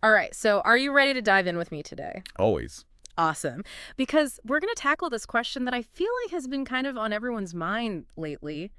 All right, so are you ready to dive in with me today? Always. Awesome. Because we're going to tackle this question that I feel like has been kind of on everyone's mind lately.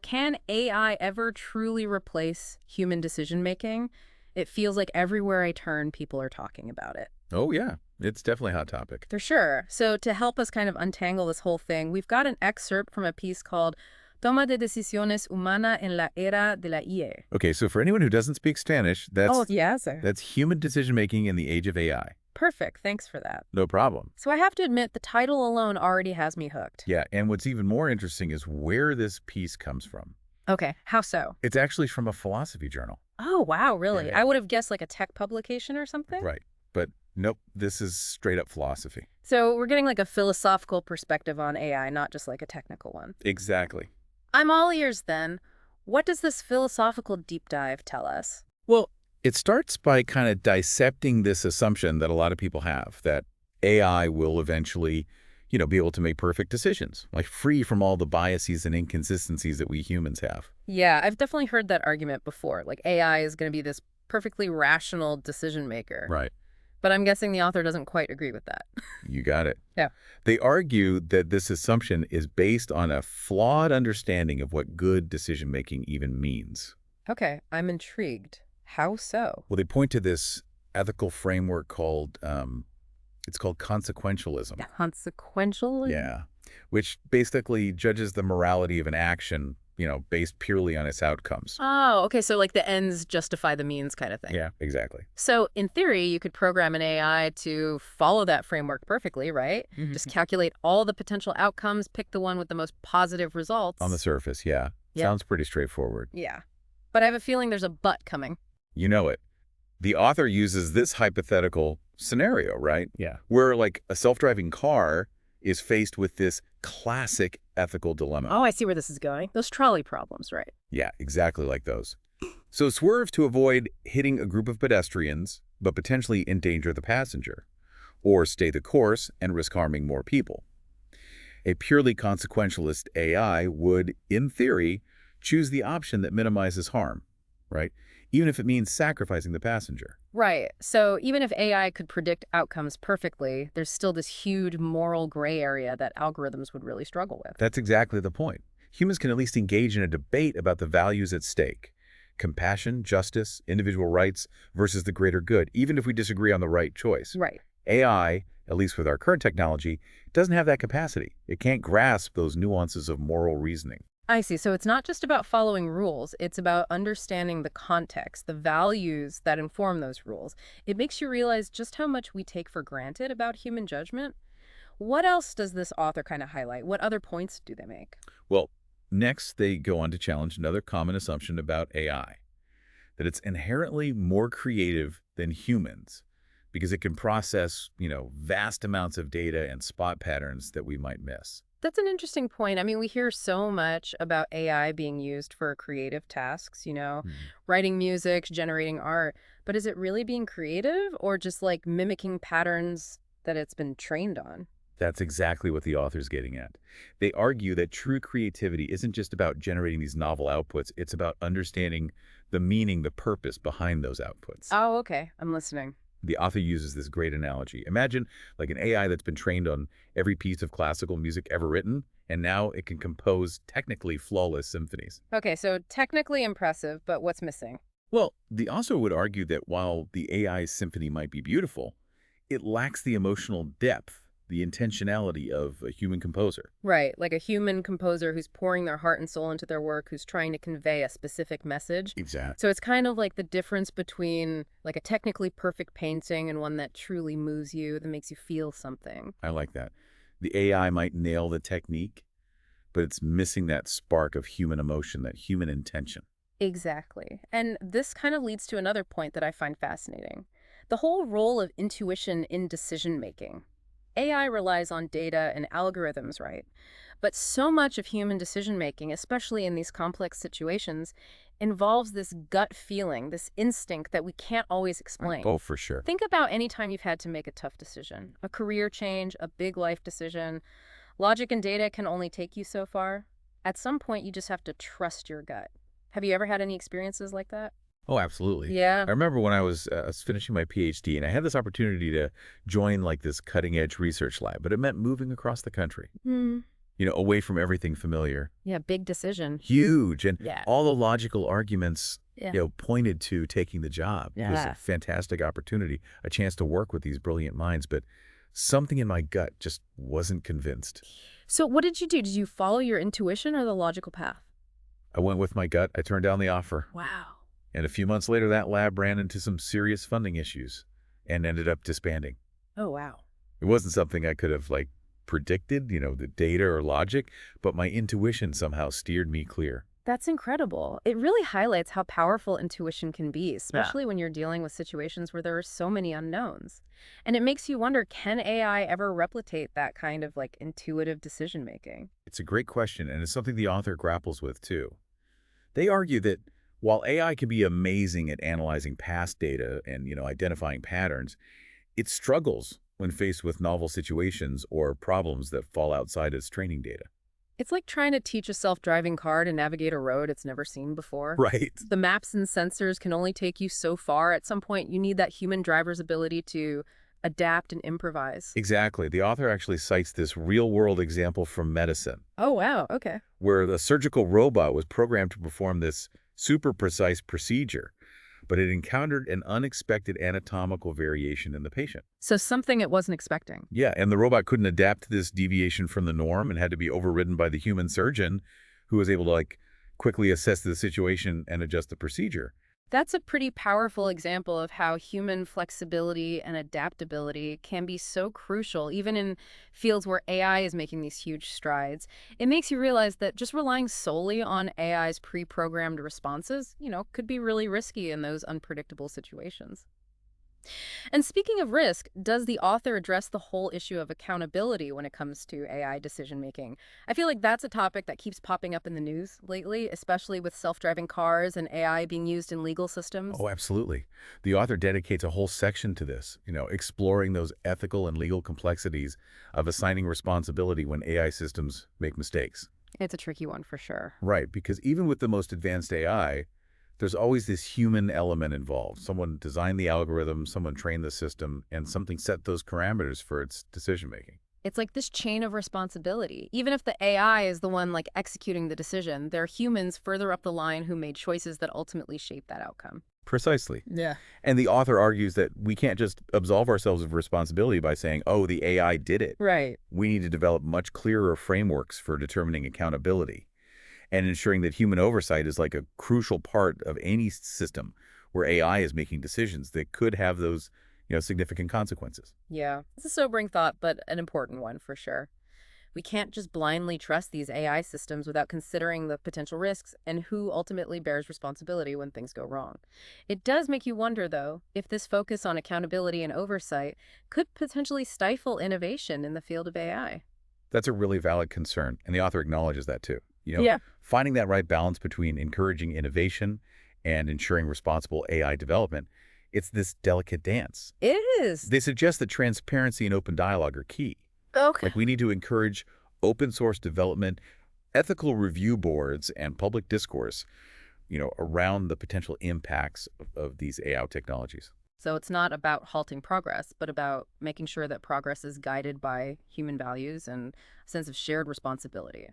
Can AI ever truly replace human decision making? It feels like everywhere I turn, people are talking about it. Oh, yeah. It's definitely a hot topic. For sure. So to help us kind of untangle this whole thing, we've got an excerpt from a piece called Toma de decisiones humana en la era de la IA. Okay, so for anyone who doesn't speak Spanish, Oh, that's yeah, sir. that's human decision-making in the age of AI. Perfect. Thanks for that. No problem. So I have to admit, the title alone already has me hooked. Yeah, and what's even more interesting is where this piece comes from. Okay, how so? It's actually from a philosophy journal. Oh, wow, really? Yeah. I would have guessed like a tech publication or something? Right. But nope, this is straight up philosophy. So we're getting like a philosophical perspective on AI, not just like a technical one. Exactly. I'm all ears then. What does this philosophical deep dive tell us? Well, it starts by kind of dissecting this assumption that a lot of people have, that AI will eventually, be able to make perfect decisions, like free from all the biases and inconsistencies that we humans have. Yeah, I've definitely heard that argument before. Like AI is going to be this perfectly rational decision maker. Right. But I'm guessing the author doesn't quite agree with that. You got it. Yeah. They argue that this assumption is based on a flawed understanding of what good decision-making even means. Okay, I'm intrigued. How so? Well, they point to this ethical framework called, it's called consequentialism. Consequential? Yeah. Which basically judges the morality of an action, based purely on its outcomes. Oh, okay. So like the ends justify the means kind of thing. Yeah, exactly. So in theory, you could program an AI to follow that framework perfectly, right? Just calculate all the potential outcomes, pick the one with the most positive results. On the surface, yeah. Yep. Sounds pretty straightforward. Yeah. But I have a feeling there's a but coming. You know it. The author uses this hypothetical scenario, right? Yeah. Where like a self-driving car is faced with this classic ethical dilemma. Oh, I see where this is going. Those trolley problems, right? Yeah, exactly like those. So swerve to avoid hitting a group of pedestrians, but potentially endanger the passenger, or stay the course and risk harming more people. A purely consequentialist AI would, in theory, choose the option that minimizes harm, right? Even if it means sacrificing the passenger. Right. So even if AI could predict outcomes perfectly, there's still this huge moral gray area that algorithms would really struggle with. That's exactly the point. Humans can at least engage in a debate about the values at stake. Compassion, justice, individual rights versus the greater good, even if we disagree on the right choice. Right. AI, at least with our current technology, doesn't have that capacity. It can't grasp those nuances of moral reasoning. I see. So it's not just about following rules. It's about understanding the context, the values that inform those rules. It makes you realize just how much we take for granted about human judgment. What else does this author kind of highlight? What other points do they make? Well, next they go on to challenge another common assumption about AI, that it's inherently more creative than humans because it can process, vast amounts of data and spot patterns that we might miss. That's an interesting point. I mean, we hear so much about AI being used for creative tasks, writing music, generating art. But is it really being creative or just like mimicking patterns that it's been trained on? That's exactly what the author's getting at. They argue that true creativity isn't just about generating these novel outputs, it's about understanding the meaning, the purpose behind those outputs. Oh, okay. I'm listening. The author uses this great analogy. Imagine like an AI that's been trained on every piece of classical music ever written, and now it can compose technically flawless symphonies. Okay, so technically impressive, but what's missing? Well, the author would argue that while the AI's symphony might be beautiful, it lacks the emotional depth, the intentionality of a human composer. Right, like a human composer who's pouring their heart and soul into their work, who's trying to convey a specific message. Exactly. So it's kind of like the difference between like a technically perfect painting and one that truly moves you, that makes you feel something. I like that. The AI might nail the technique, but it's missing that spark of human emotion, that human intention. Exactly. And this kind of leads to another point that I find fascinating. The whole role of intuition in decision making. AI relies on data and algorithms, right? But so much of human decision-making, especially in these complex situations, involves this gut feeling, this instinct that we can't always explain. Oh, for sure. Think about any time you've had to make a tough decision, a career change, a big life decision. Logic and data can only take you so far. At some point, you just have to trust your gut. Have you ever had any experiences like that? Oh, absolutely. Yeah. I remember when I was finishing my PhD, and I had this opportunity to join like this cutting-edge research lab, but it meant moving across the country, Hmm. away from everything familiar. Yeah, big decision. Huge, and Yeah. all the logical arguments, Yeah. pointed to taking the job. It was a Yeah. fantastic opportunity, a chance to work with these brilliant minds, but something in my gut just wasn't convinced. So what did you do? Did you follow your intuition or the logical path? I went with my gut. I turned down the offer. Wow. And a few months later, that lab ran into some serious funding issues and ended up disbanding. Oh, wow. It wasn't something I could have, predicted, the data or logic, but my intuition somehow steered me clear. That's incredible. It really highlights how powerful intuition can be, Yeah. especially when you're dealing with situations where there are so many unknowns. And it makes you wonder, can AI ever replicate that kind of intuitive decision making? It's a great question, and it's something the author grapples with, too. They argue that while AI can be amazing at analyzing past data and, identifying patterns, it struggles when faced with novel situations or problems that fall outside its training data. It's like trying to teach a self-driving car to navigate a road it's never seen before. Right. The maps and sensors can only take you so far. At some point, you need that human driver's ability to adapt and improvise. Exactly. The author actually cites this real-world example from medicine, Oh, wow. Okay. where the surgical robot was programmed to perform this super precise procedure, but it encountered an unexpected anatomical variation in the patient. So something it wasn't expecting. Yeah, and the robot couldn't adapt to this deviation from the norm and had to be overridden by the human surgeon who was able to quickly assess the situation and adjust the procedure. That's a pretty powerful example of how human flexibility and adaptability can be so crucial, even in fields where AI is making these huge strides. It makes you realize that just relying solely on AI's pre-programmed responses, could be really risky in those unpredictable situations. And speaking of risk, does the author address the whole issue of accountability when it comes to AI decision making? I feel like that's a topic that keeps popping up in the news lately, especially with self-driving cars and AI being used in legal systems. Oh, absolutely. The author dedicates a whole section to this, exploring those ethical and legal complexities of assigning responsibility when AI systems make mistakes. It's a tricky one for sure. Right, because even with the most advanced AI, there's always this human element involved. Someone designed the algorithm, someone trained the system, and something set those parameters for its decision-making. It's like this chain of responsibility. Even if the AI is the one executing the decision, there are humans further up the line who made choices that ultimately shape that outcome. Precisely. Yeah. And the author argues that we can't just absolve ourselves of responsibility by saying, oh, the AI did it. Right. We need to develop much clearer frameworks for determining accountability and ensuring that human oversight is like a crucial part of any system where AI is making decisions that could have those, significant consequences. Yeah. It's a sobering thought, but an important one for sure. We can't just blindly trust these AI systems without considering the potential risks and who ultimately bears responsibility when things go wrong. It does make you wonder, though, if this focus on accountability and oversight could potentially stifle innovation in the field of AI. That's a really valid concern, and the author acknowledges that too. Yeah. Finding that right balance between encouraging innovation and ensuring responsible AI development, it's this delicate dance. It is. They suggest that transparency and open dialogue are key. Okay. We need to encourage open source development, ethical review boards, and public discourse, around the potential impacts of these AI technologies. So it's not about halting progress, but about making sure that progress is guided by human values and a sense of shared responsibility.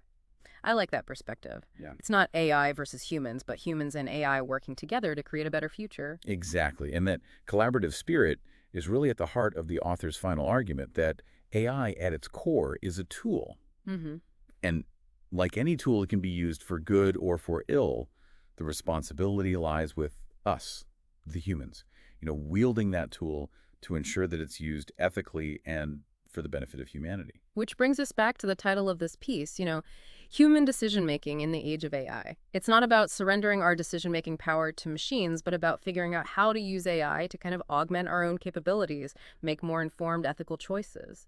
I like that perspective. Yeah. It's not AI versus humans, but humans and AI working together to create a better future. Exactly. And that collaborative spirit is really at the heart of the author's final argument that AI at its core is a tool. Mm-hmm. And like any tool, it can be used for good or for ill. The responsibility lies with us, the humans, wielding that tool to ensure that it's used ethically and for the benefit of humanity. Which brings us back to the title of this piece, human decision-making in the age of AI. It's not about surrendering our decision-making power to machines, but about figuring out how to use AI to kind of augment our own capabilities, make more informed ethical choices.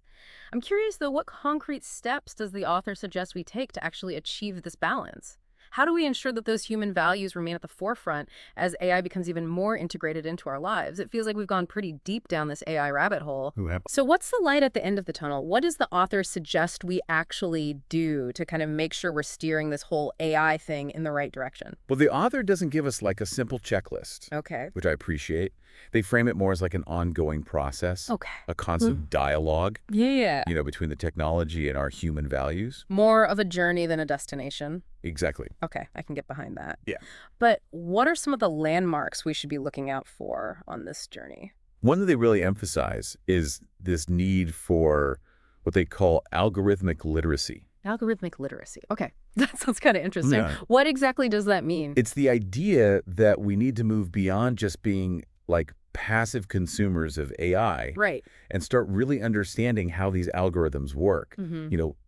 I'm curious, though, what concrete steps does the author suggest we take to actually achieve this balance? How do we ensure that those human values remain at the forefront as AI becomes even more integrated into our lives? It feels like we've gone pretty deep down this AI rabbit hole. Who have So what's the light at the end of the tunnel? What does the author suggest we actually do to kind of make sure we're steering this whole AI thing in the right direction? Well, the author doesn't give us like a simple checklist, Okay. which I appreciate. They frame it more as like an ongoing process, Okay. a constant dialogue, Yeah. between the technology and our human values. More of a journey than a destination. Exactly. Okay, I can get behind that. Yeah. But what are some of the landmarks we should be looking out for on this journey? One that they really emphasize is this need for what they call algorithmic literacy. Algorithmic literacy. Okay, that sounds kind of interesting. Yeah. What exactly does that mean? It's the idea that we need to move beyond just being like passive consumers of AI Right. and start really understanding how these algorithms work.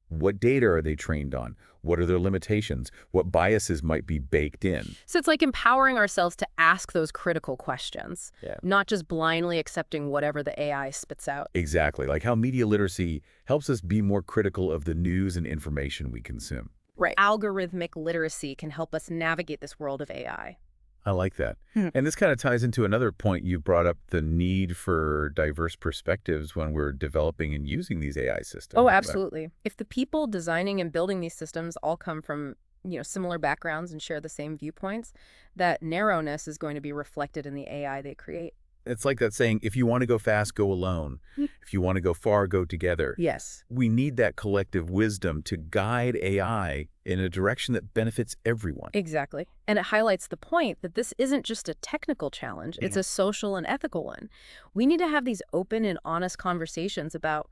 What data are they trained on? What are their limitations? What biases might be baked in? So it's like empowering ourselves to ask those critical questions, Yeah. not just blindly accepting whatever the AI spits out. Exactly, like how media literacy helps us be more critical of the news and information we consume. Right. Algorithmic literacy can help us navigate this world of AI. I like that. And this kind of ties into another point you brought up, the need for diverse perspectives when we're developing and using these AI systems. Oh, absolutely. If the people designing and building these systems all come from, similar backgrounds and share the same viewpoints, that narrowness is going to be reflected in the AI they create. It's like that saying, if you want to go fast, go alone. If you want to go far, go together. Yes. We need that collective wisdom to guide AI in a direction that benefits everyone. Exactly. And it highlights the point that this isn't just a technical challenge, it's a social and ethical one. We need to have these open and honest conversations about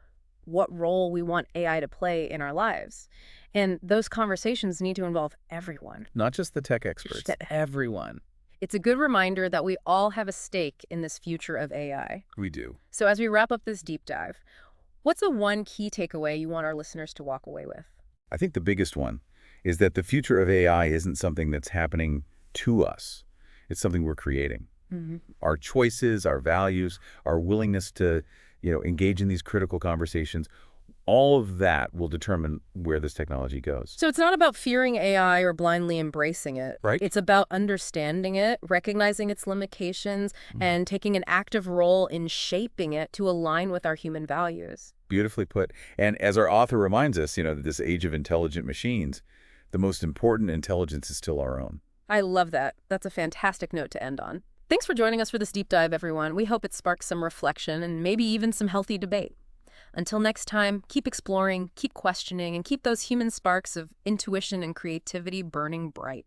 what role we want AI to play in our lives. And those conversations need to involve everyone. Not just the tech experts, everyone. It's a good reminder that we all have a stake in this future of AI. We do. So as we wrap up this deep dive, what's the one key takeaway you want our listeners to walk away with? I think the biggest one is that the future of AI isn't something that's happening to us. It's something we're creating. Our choices, our values, our willingness to, engage in these critical conversations, all of that will determine where this technology goes. So it's not about fearing AI or blindly embracing it. Right. It's about understanding it, recognizing its limitations, and taking an active role in shaping it to align with our human values. Beautifully put. And as our author reminds us, this age of intelligent machines, the most important intelligence is still our own. I love that. That's a fantastic note to end on. Thanks for joining us for this deep dive, everyone. We hope it sparks some reflection and maybe even some healthy debate. Until next time, keep exploring, keep questioning, and keep those human sparks of intuition and creativity burning bright.